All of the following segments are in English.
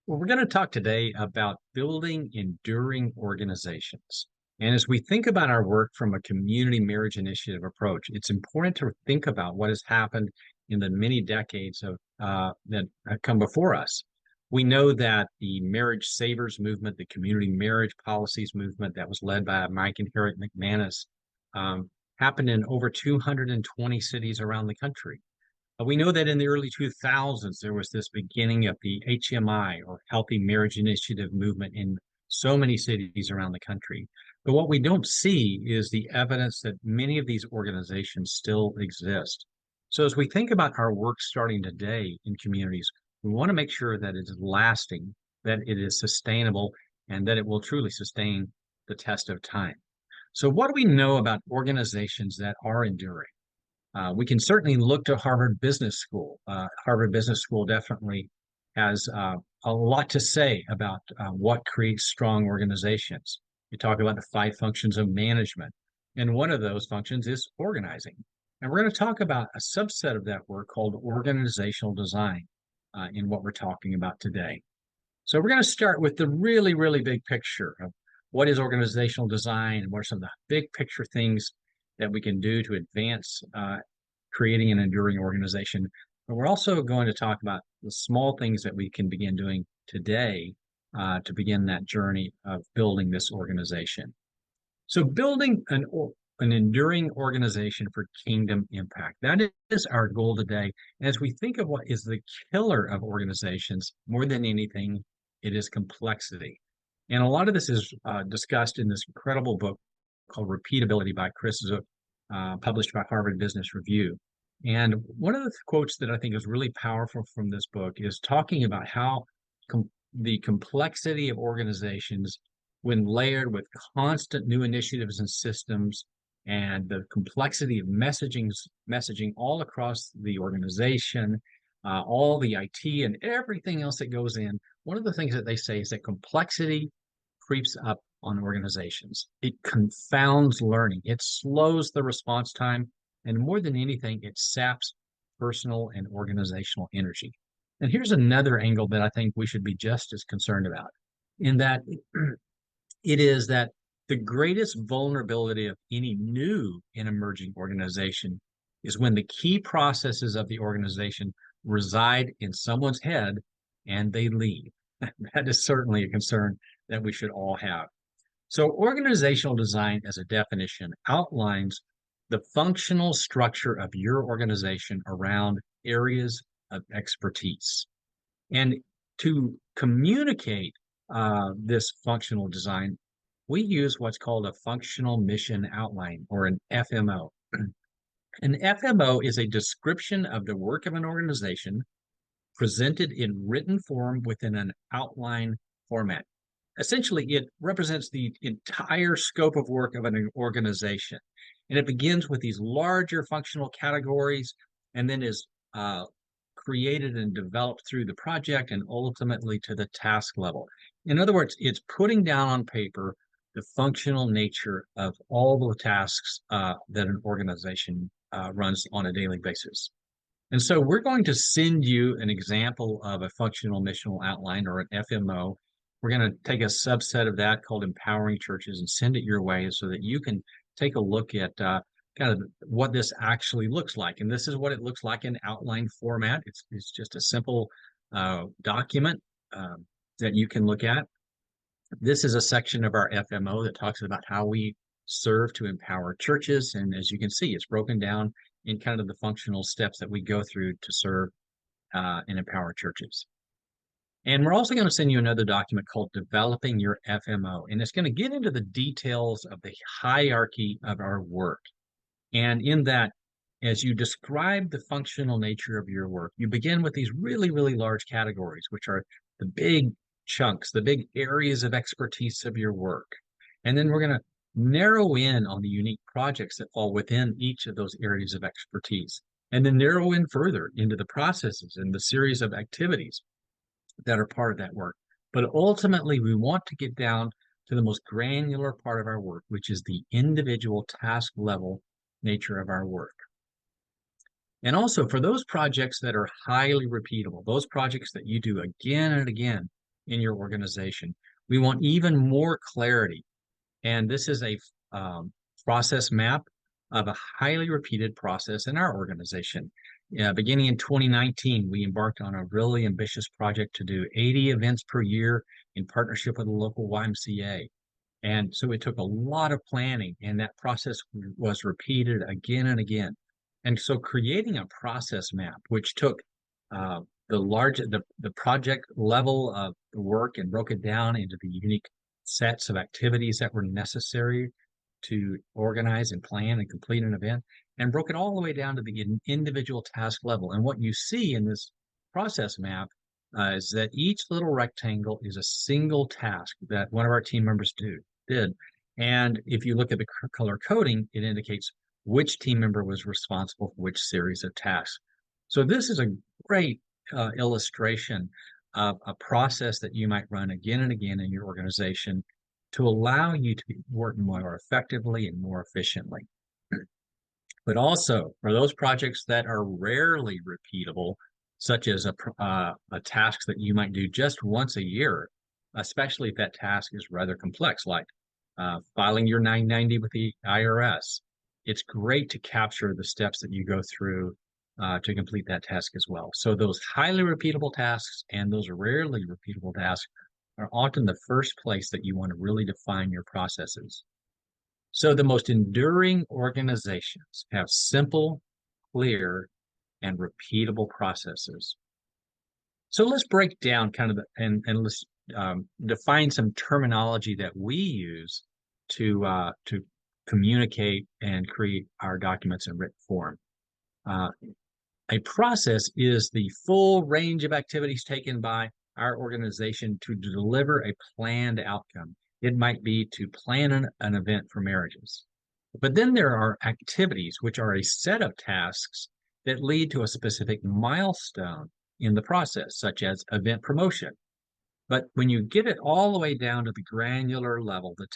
Well, we're going to talk today about building enduring organizations. And as we think about our work from a community marriage initiative approach, it's important to think about what has happened in the many decades that have come before us. We know that the marriage savers movement, the community marriage policies movement that was led by Mike and Harriet McManus, um, happened in over 220 cities around the country. We know that in the early 2000s, there was this beginning of the HMI or Healthy Marriage Initiative movement in so many cities around the country. But what we don't see is the evidence that many of these organizations still exist. So as we think about our work starting today in communities, we want to make sure that it is lasting, that it is sustainable, and that it will truly sustain the test of time. So what do we know about organizations that are enduring? We can certainly look to Harvard Business School. Harvard Business School definitely has a lot to say about what creates strong organizations. You talk about the five functions of management, and one of those functions is organizing. And we're going to talk about a subset of that work called organizational design in what we're talking about today. So we're going to start with the really, really big picture of what is organizational design and what are some of the big picture things that we can do to advance creating an enduring organization. But we're also going to talk about the small things that we can begin doing today to begin that journey of building this organization. So building an enduring organization for kingdom impact. That is our goal today. As we think of what is the killer of organizations, more than anything, it is complexity. And a lot of this is discussed in this incredible book called Repeatability by Chris Zook, published by Harvard Business Review. And one of the quotes that I think is really powerful from this book is talking about how the complexity of organizations, when layered with constant new initiatives and systems, and the complexity of messaging all across the organization, all the IT and everything else that goes in. One of the things that they say is that complexity creeps up on organizations. It confounds learning. It slows the response time. And more than anything, it saps personal and organizational energy. And here's another angle that I think we should be just as concerned about, in that it is that the greatest vulnerability of any new and emerging organization is when the key processes of the organization reside in someone's head and they leave. That is certainly a concern that we should all have. So, organizational design, as a definition, outlines the functional structure of your organization around areas of expertise. And to communicate this functional design, we use what's called a functional mission outline or an FMO. An FMO is a description of the work of an organization presented in written form within an outline format. Essentially, it represents the entire scope of work of an organization. And it begins with these larger functional categories and then is created and developed through the project and ultimately to the task level. In other words, it's putting down on paper the functional nature of all the tasks that an organization runs on a daily basis. And so we're going to send you an example of a functional missional outline or an FMO. We're going to take a subset of that called Empowering Churches and send it your way so that you can take a look at kind of what this actually looks like. And this is what it looks like in outline format. It's just a simple document that you can look at. This is a section of our FMO that talks about how we serve to empower churches. And as you can see, it's broken down in kind of the functional steps that we go through to serve and empower churches. And we're also going to send you another document called Developing Your FMO. And it's going to get into the details of the hierarchy of our work. And in that, as you describe the functional nature of your work, you begin with these really, really large categories, which are the big chunks, the big areas of expertise of your work. And then we're going to narrow in on the unique projects that fall within each of those areas of expertise, and then narrow in further into the processes and the series of activities that are part of that work. But ultimately, we want to get down to the most granular part of our work, which is the individual task level nature of our work. And also for those projects that are highly repeatable, those projects that you do again and again, in your organization. We want even more clarity. And this is a process map of a highly repeated process in our organization. Beginning in 2019, we embarked on a really ambitious project to do 80 events per year in partnership with a local YMCA. And so it took a lot of planning, and that process was repeated again and again. And so creating a process map, which took the project level of the work and broke it down into the unique sets of activities that were necessary to organize and plan and complete an event, and broke it all the way down to the individual task level. And what you see in this process map is that each little rectangle is a single task that one of our team members did. And if you look at the color coding, it indicates which team member was responsible for which series of tasks. So this is a great illustration of a process that you might run again and again in your organization to allow you to work more effectively and more efficiently. But also for those projects that are rarely repeatable, such as a task that you might do just once a year, especially if that task is rather complex, like filing your 990 with the IRS. It's great to capture the steps that you go through to complete that task as well. So those highly repeatable tasks and those rarely repeatable tasks are often the first place that you want to really define your processes. So the most enduring organizations have simple, clear, and repeatable processes. So let's break down kind of and let's define some terminology that we use to communicate and create our documents in written form. A process is the full range of activities taken by our organization to deliver a planned outcome. It might be to plan an event for marriages. But then there are activities, which are a set of tasks that lead to a specific milestone in the process, such as event promotion. But when you get it all the way down to the granular level, a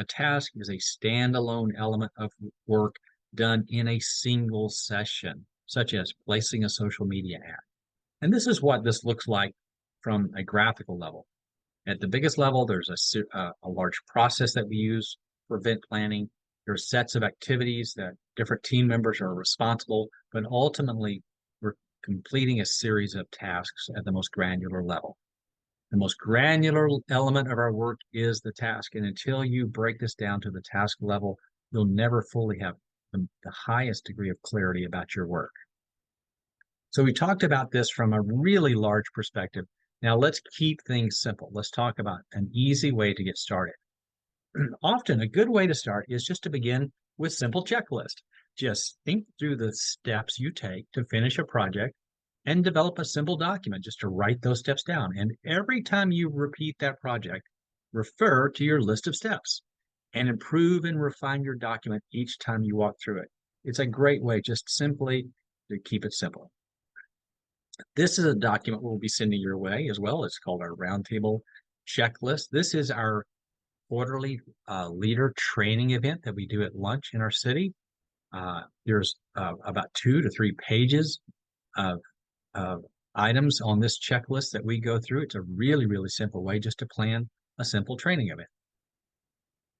task is a standalone element of work done in a single session, such as placing a social media ad. And this is what this looks like from a graphical level. At the biggest level, there's a large process that we use for event planning. There are sets of activities that different team members are responsible, but ultimately we're completing a series of tasks at the most granular level. The most granular element of our work is the task. And until you break this down to the task level, you'll never fully have the highest degree of clarity about your work. So we talked about this from a really large perspective. Now let's keep things simple. Let's talk about an easy way to get started. Often a good way to start is just to begin with simple checklist. Just think through the steps you take to finish a project and develop a simple document just to write those steps down. And every time you repeat that project, refer to your list of steps and improve and refine your document each time you walk through it. It's a great way just simply to keep it simple. This is a document we'll be sending your way as well. It's called our roundtable checklist. This is our quarterly leader training event that we do at lunch in our city. There's about 2 to 3 pages of items on this checklist that we go through. It's a really, really simple way just to plan a simple training event.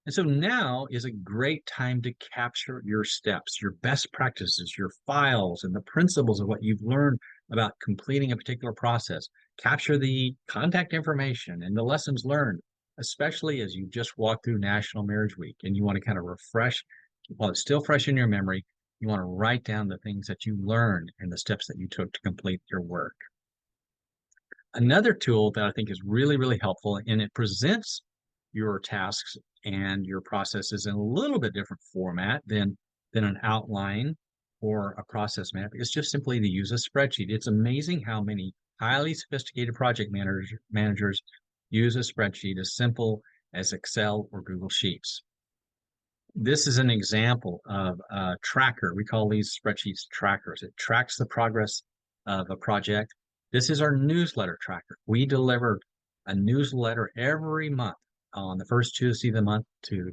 And so now is a great time to capture your steps, your best practices, your files, and the principles of what you've learned about completing a particular process. Capture the contact information and the lessons learned, especially as you just walk through National Marriage Week and you want to kind of refresh, while it's still fresh in your memory, you want to write down the things that you learned and the steps that you took to complete your work. Another tool that I think is really, really helpful, and it presents your tasks and your processes in a little bit different format than an outline or a process map, is just simply to use a spreadsheet. It's amazing how many highly sophisticated project managers use a spreadsheet as simple as Excel or Google Sheets. This is an example of a tracker. We call these spreadsheets trackers. It tracks the progress of a project. This is our newsletter tracker. We deliver a newsletter every month on the first Tuesday of the month to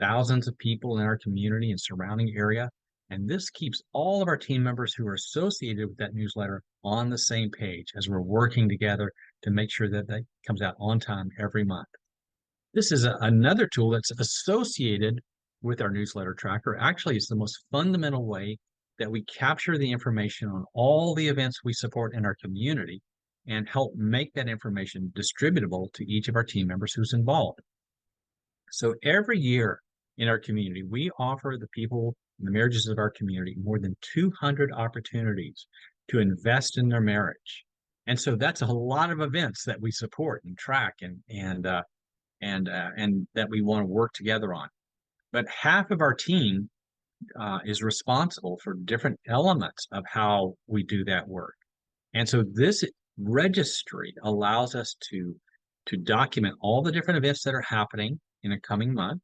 thousands of people in our community and surrounding area. And this keeps all of our team members who are associated with that newsletter on the same page as we're working together to make sure that that comes out on time every month. This is another tool that's associated with our newsletter tracker. Actually, it's the most fundamental way that we capture the information on all the events we support in our community and help make that information distributable to each of our team members who's involved. So every year in our community, we offer the people, the marriages of our community, more than 200 opportunities to invest in their marriage. And so that's a lot of events that we support and track and that we want to work together on. But half of our team is responsible for different elements of how we do that work. And so this registry allows us to document all the different events that are happening in a coming month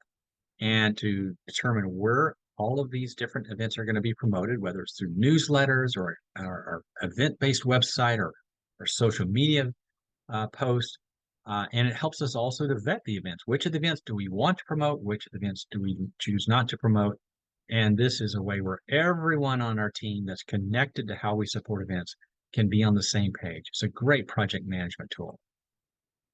and to determine where all of these different events are going to be promoted, whether it's through newsletters or our event-based website or social media posts. And it helps us also to vet the events. Which of the events do we want to promote? Which of the events do we choose not to promote? And this is a way where everyone on our team that's connected to how we support events can be on the same page. It's a great project management tool.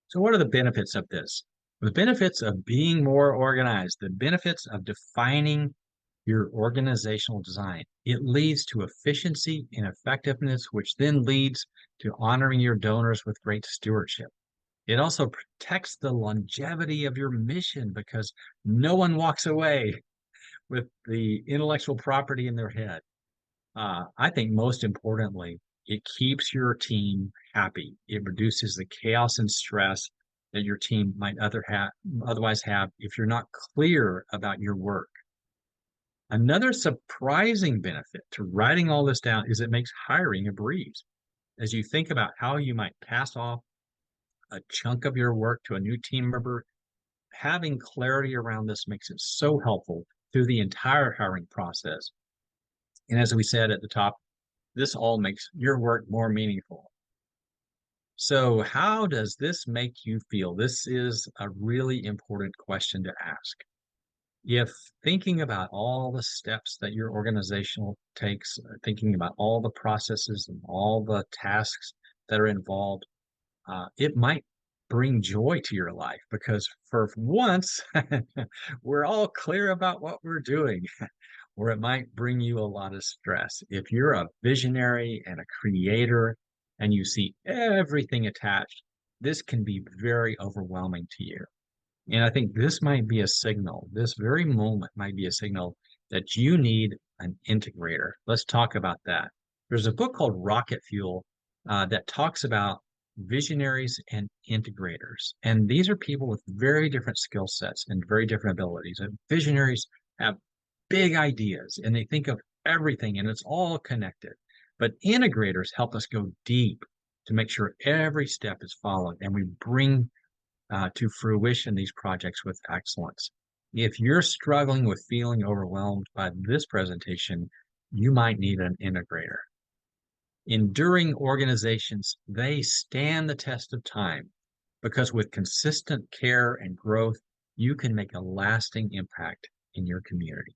So what are the benefits of this? The benefits of being more organized, the benefits of defining your organizational design. It leads to efficiency and effectiveness, which then leads to honoring your donors with great stewardship. It also protects the longevity of your mission because no one walks away with the intellectual property in their head. I think most importantly, it keeps your team happy. It reduces the chaos and stress that your team might otherwise have if you're not clear about your work. Another surprising benefit to writing all this down is it makes hiring a breeze. As you think about how you might pass off a chunk of your work to a new team member, having clarity around this makes it so helpful through the entire hiring process. And as we said at the top, this all makes your work more meaningful. So how does this make you feel? This is a really important question to ask. If thinking about all the steps that your organizational takes, thinking about all the processes and all the tasks that are involved, it might bring joy to your life because for once, we're all clear about what we're doing, or it might bring you a lot of stress. If you're a visionary and a creator and you see everything attached, this can be very overwhelming to you. And I think this might be a signal, this very moment might be a signal that you need an integrator. Let's talk about that. There's a book called Rocket Fuel that talks about visionaries and integrators. And these are people with very different skill sets and very different abilities. And visionaries have big ideas and they think of everything and it's all connected. But integrators help us go deep to make sure every step is followed and we bring to fruition these projects with excellence. If you're struggling with feeling overwhelmed by this presentation, you might need an integrator. Enduring organizations, they stand the test of time because with consistent care and growth, you can make a lasting impact in your community.